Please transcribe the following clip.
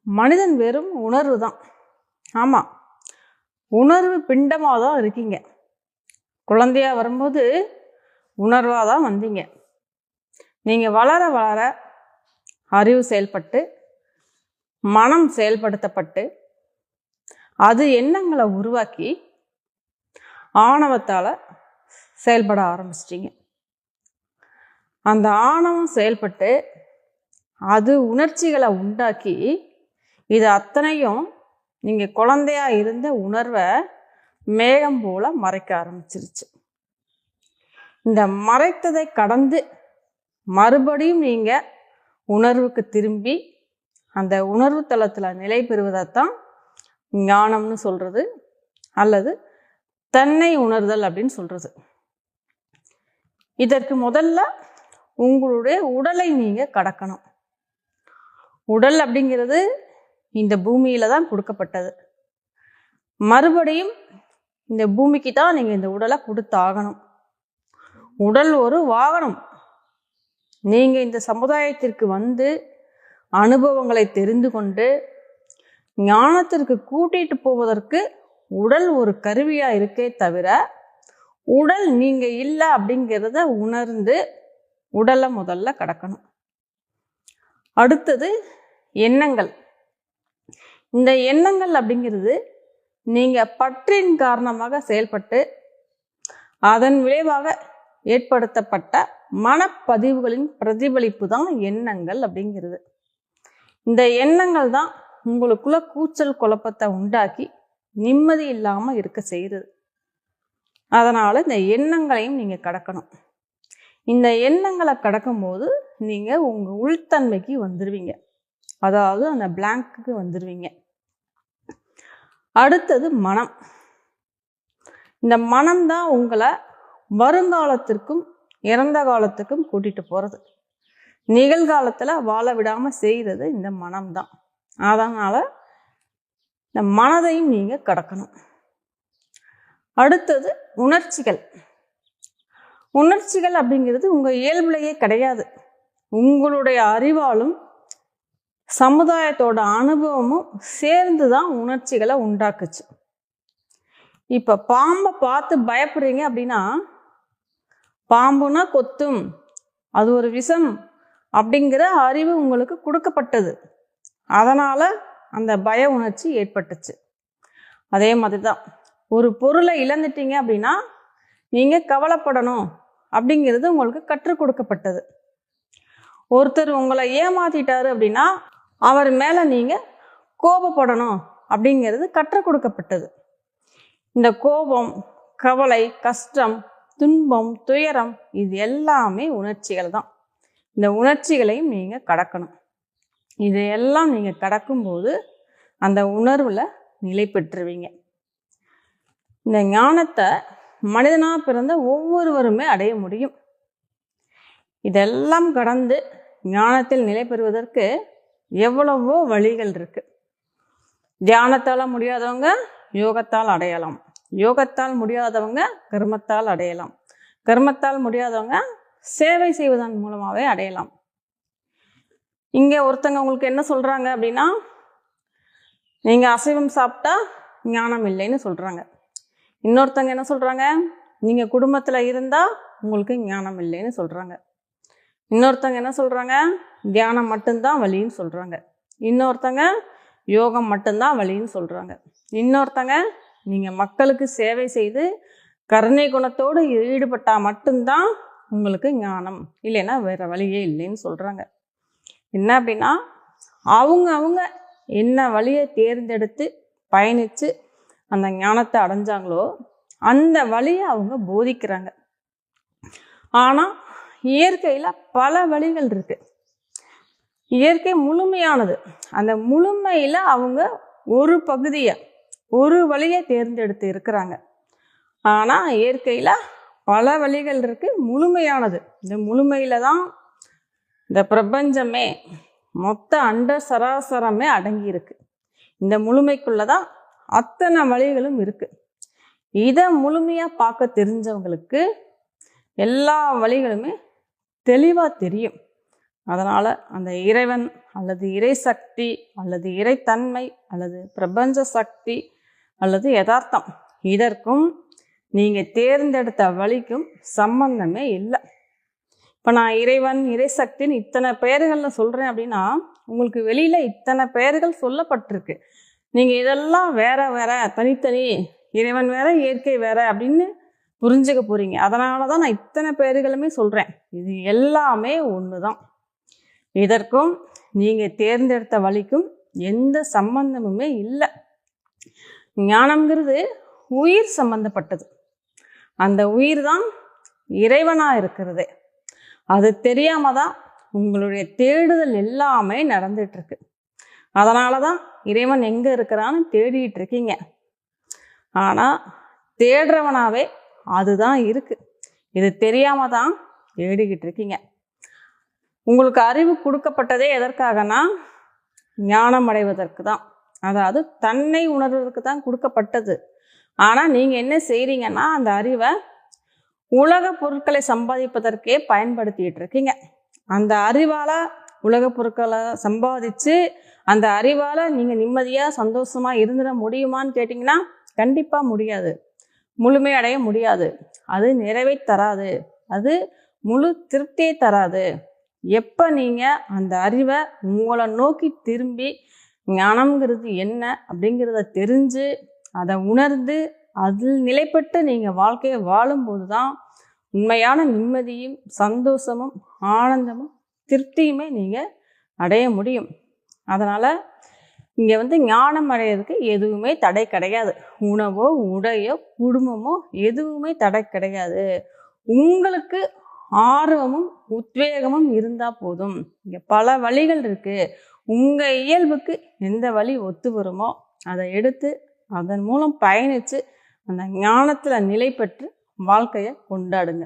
மனிதன் வெறும் உணர்வு தான். ஆமாம், உணர்வு பிண்டமாக தான் இருக்கீங்க. குழந்தையா வரும்போது உணர்வாக தான் வந்தீங்க. நீங்கள் வளர வளர அறிவு செயல்பட்டு மனம் செயல்படுத்தப்பட்டு அது எண்ணங்களை உருவாக்கி ஆணவத்தால் செயல்பட ஆரம்பிச்சிட்டிங்க. அந்த ஆணவம் செயல்பட்டு அது உணர்ச்சிகளை உண்டாக்கி இது அத்தனையும் நீங்கள் குழந்தையா இருந்த உணர்வை மேகம் போல மறைக்க ஆரம்பிச்சிருச்சு. இந்த மறைத்ததை கடந்து மறுபடியும் நீங்கள் உணர்வுக்கு திரும்பி அந்த உணர்வு தளத்தில் நிலை பெறுவதைத்தான் ஞானம்னு சொல்கிறது, அல்லது தன்னை உணர்தல் அப்படின்னு சொல்கிறது. இதற்கு முதல்ல உங்களுடைய உடலை நீங்கள் கடக்கணும். உடல் அப்படிங்கிறது இந்த பூமியில தான் கொடுக்கப்பட்டது. மறுபடியும் இந்த பூமிக்கு தான் நீங்கள் இந்த உடலை கொடுத்தாகணும். உடல் ஒரு வாகனம். நீங்கள் இந்த சமுதாயத்திற்கு வந்து அனுபவங்களை தெரிந்து கொண்டு ஞானத்திற்கு கூட்டிட்டு போவதற்கு உடல் ஒரு கருவியாக இருக்கே தவிர உடல் நீங்கள் இல்லை அப்படிங்கிறத உணர்ந்து உடலை முதல்ல கடக்கணும். அடுத்தது எண்ணங்கள். இந்த எண்ணங்கள் அப்படிங்கிறது நீங்கள் பற்றின் காரணமாக செயல்பட்டு அதன் விளைவாக ஏற்படுத்தப்பட்ட மனப்பதிவுகளின் பிரதிபலிப்பு தான் எண்ணங்கள் அப்படிங்கிறது. இந்த எண்ணங்கள் தான் உங்களுக்குள்ள கூச்சல் குழப்பத்தை உண்டாக்கி நிம்மதி இல்லாமல் இருக்க செய்கிறது. அதனால் இந்த எண்ணங்களையும் நீங்கள் கடக்கணும். இந்த எண்ணங்களை கடக்கும்போது நீங்கள் உங்கள் உள்தன்மைக்கு வந்துடுவீங்க, அதாவது அந்த பிளாங்க்கு வந்துடுவீங்க. அடுத்தது மனம். இந்த மனம்தான் உங்களை வருங்காலத்திற்கும் இறந்த காலத்துக்கும் கூட்டிட்டு போகிறது. நிகழ்காலத்தில் வாழ விடாமல் செய்கிறது இந்த மனம்தான். அதனால் இந்த மனதையும் நீங்கள் கடக்கணும். அடுத்தது உணர்ச்சிகள். உணர்ச்சிகள் அப்படிங்கிறது உங்கள் இயல்புலையே கிடையாது. உங்களுடைய அறிவாலும் சமுதாயத்தோட அனுபவமும் சேர்ந்து தான் உணர்ச்சிகளை உண்டாக்குச்சு. இப்போ பாம்பை பார்த்து பயப்படுறீங்க அப்படின்னா, பாம்புனா கொத்தும், அது ஒரு விஷம் அப்படிங்கிற அறிவு உங்களுக்கு கொடுக்கப்பட்டது. அதனால் அந்த பய உணர்ச்சி ஏற்பட்டுச்சு. அதே மாதிரி தான் ஒரு பொருளை இழந்துட்டீங்க அப்படின்னா நீங்கள் கவலைப்படணும் அப்படிங்கிறது உங்களுக்கு கற்றுக் கொடுக்கப்பட்டது. ஒருத்தர் உங்களை ஏமாத்திட்டாரு அப்படின்னா அவர் மேலே நீங்கள் கோபப்படணும் அப்படிங்கிறது கற்றுக் கொடுக்கப்பட்டது. இந்த கோபம், கவலை, கஷ்டம், துன்பம், துயரம் இது எல்லாமே உணர்ச்சிகள் தான். இந்த உணர்ச்சிகளையும் நீங்கள் கடக்கணும். இதையெல்லாம் நீங்கள் கடக்கும்போது அந்த உணர்வில் நிலை பெற்றுவீங்க. இந்த ஞானத்தை மனிதனாக பிறந்த ஒவ்வொருவருமே அடைய முடியும். இதெல்லாம் கடந்து ஞானத்தில் நிலை பெறுவதற்கு எவ்வளவோ வழிகள் இருக்கு. தியானத்தால் முடியாதவங்க யோகத்தால் அடையலாம், யோகத்தால் முடியாதவங்க கர்மத்தால் அடையலாம், கர்மத்தால் முடியாதவங்க சேவை செய்வதன் மூலமாகவே அடையலாம். இங்கே ஒருத்தங்க உங்களுக்கு என்ன சொல்கிறாங்க அப்படின்னா, நீங்கள் அசைவம் சாப்பிட்டா ஞானம் இல்லைன்னு சொல்கிறாங்க. இன்னொருத்தங்க என்ன சொல்கிறாங்க, நீங்கள் குடும்பத்தில் இருந்தால் உங்களுக்கு ஞானம் இல்லைன்னு சொல்கிறாங்க. இன்னொருத்தங்க என்ன சொல்கிறாங்க, தியானம் மட்டும்தான் வழின்னு சொல்கிறாங்க. இன்னொருத்தங்க யோகம் மட்டும்தான் வழின்னு சொல்கிறாங்க. இன்னொருத்தங்க நீங்கள் மக்களுக்கு சேவை செய்து கருணை குணத்தோடு ஈடுபட்டால் மட்டும்தான் உங்களுக்கு ஞானம், இல்லைன்னா வேறு வழியே இல்லைன்னு சொல்கிறாங்க. என்ன அப்படின்னா, அவங்க என்ன வழியை தேர்ந்தெடுத்து பயணித்து அந்த ஞானத்தை அடைஞ்சாங்களோ அந்த வழியை அவங்க போதிக்கிறாங்க. ஆனால் இயற்கையில் பல வழிகள் இருக்கு. இயற்கை முழுமையானது. அந்த முழுமையில் அவங்க ஒரு பகுதியை, ஒரு வழியை தேர்ந்தெடுத்து இருக்கிறாங்க. ஆனால் இயற்கையில் பல வழிகள் இருக்கு, முழுமையானது. இந்த முழுமையில தான் இந்த பிரபஞ்சமே, மொத்த அண்ட சராசரமே அடங்கி இருக்கு. இந்த முழுமைக்குள்ளதான் அத்தனை வழிகளும் இருக்கு. இதை முழுமையா பார்க்க தெரிஞ்சவங்களுக்கு எல்லா வழிகளுமே தெளிவா தெரியும். அதனால் அந்த இறைவன் அல்லது இறை சக்தி அல்லது இறைத்தன்மை அல்லது பிரபஞ்ச சக்தி அல்லது யதார்த்தம் இதற்கும் நீங்கள் தேர்ந்தெடுத்த வழிக்கும் சம்பந்தமே இல்லை. இப்போ நான் இறைவன் இறை சக்தின்னு இத்தனை பெயர்களில் சொல்கிறேன் அப்படின்னா உங்களுக்கு வெளியில் இத்தனை பெயர்கள் சொல்லப்பட்டிருக்கு. நீங்கள் இதெல்லாம் வேற வேற தனித்தனி இறைவன் வேற இயற்கை வேற அப்படின்னு புரிஞ்சுக்க போகிறீங்க. அதனால தான் நான் இத்தனை பெயர்களுமே சொல்கிறேன். இது எல்லாமே ஒன்று தான். இதற்கும் நீங்கள் தேர்ந்தெடுத்த வழிக்கும் எந்த சம்பந்தமுமே இல்லை. ஞானம்ங்கிறது உயிர் சம்பந்தப்பட்டது. அந்த உயிர் தான் இறைவனாக இருக்கிறது. அது தெரியாம தான் உங்களுடைய தேடுதல் எல்லாமே நடந்துட்டு இருக்கு. அதனால தான் இறைவன் எங்கே இருக்கிறான்னு தேடிட்டு இருக்கீங்க. ஆனால் தேடுறவனாவே அதுதான் இருக்கு. இது தெரியாம தான் தேடிக்கிட்டு இருக்கீங்க. உங்களுக்கு அறிவு கொடுக்கப்பட்டதே எதற்காகனா ஞானம் அடைவதற்கு தான். அதாவது தன்னை உணர்வதற்கு தான் கொடுக்கப்பட்டது. ஆனால் நீங்கள் என்ன செய்கிறீங்கன்னா அந்த அறிவை உலக பொருட்களை சம்பாதிப்பதற்கே பயன்படுத்திட்டு இருக்கீங்க. அந்த அறிவால் உலக பொருட்களை சம்பாதிச்சு அந்த அறிவால் நீங்கள் நிம்மதியாக சந்தோஷமாக இருந்துட முடியுமான்னு கேட்டிங்கன்னா கண்டிப்பாக முடியாது. முழுமையடைய முடியாது. அது நிறைவை தராது. அது முழு திருப்தியை தராது. எப்போ நீங்கள் அந்த அறிவை உங்களை நோக்கி திரும்பி ஞானம்ங்கிறது என்ன அப்படிங்கிறத தெரிஞ்சு அதை உணர்ந்து அதில் நிலைப்பட்டு நீங்கள் வாழ்க்கையை வாழும்போது தான் உண்மையான நிம்மதியும் சந்தோஷமும் ஆனந்தமும் திருப்தியுமே நீங்கள் அடைய முடியும். அதனால் இங்கே ஞானம் அடையிறதுக்கு எதுவுமே தடை கிடையாது. உணவோ உடையோ குடும்பமோ எதுவுமே தடை கிடையாது. உங்களுக்கு ஆர்வமும் உத்வேகமும் இருந்தால் போதும். இங்கே பல வழிகள் இருக்குது. உங்கள் இயல்புக்கு எந்த வழி ஒத்து வருமோ அதை எடுத்து அதன் மூலம் பயணித்து அந்த ஞானத்தில் நிலை பெற்று வாழ்க்கையை கொண்டாடுங்க.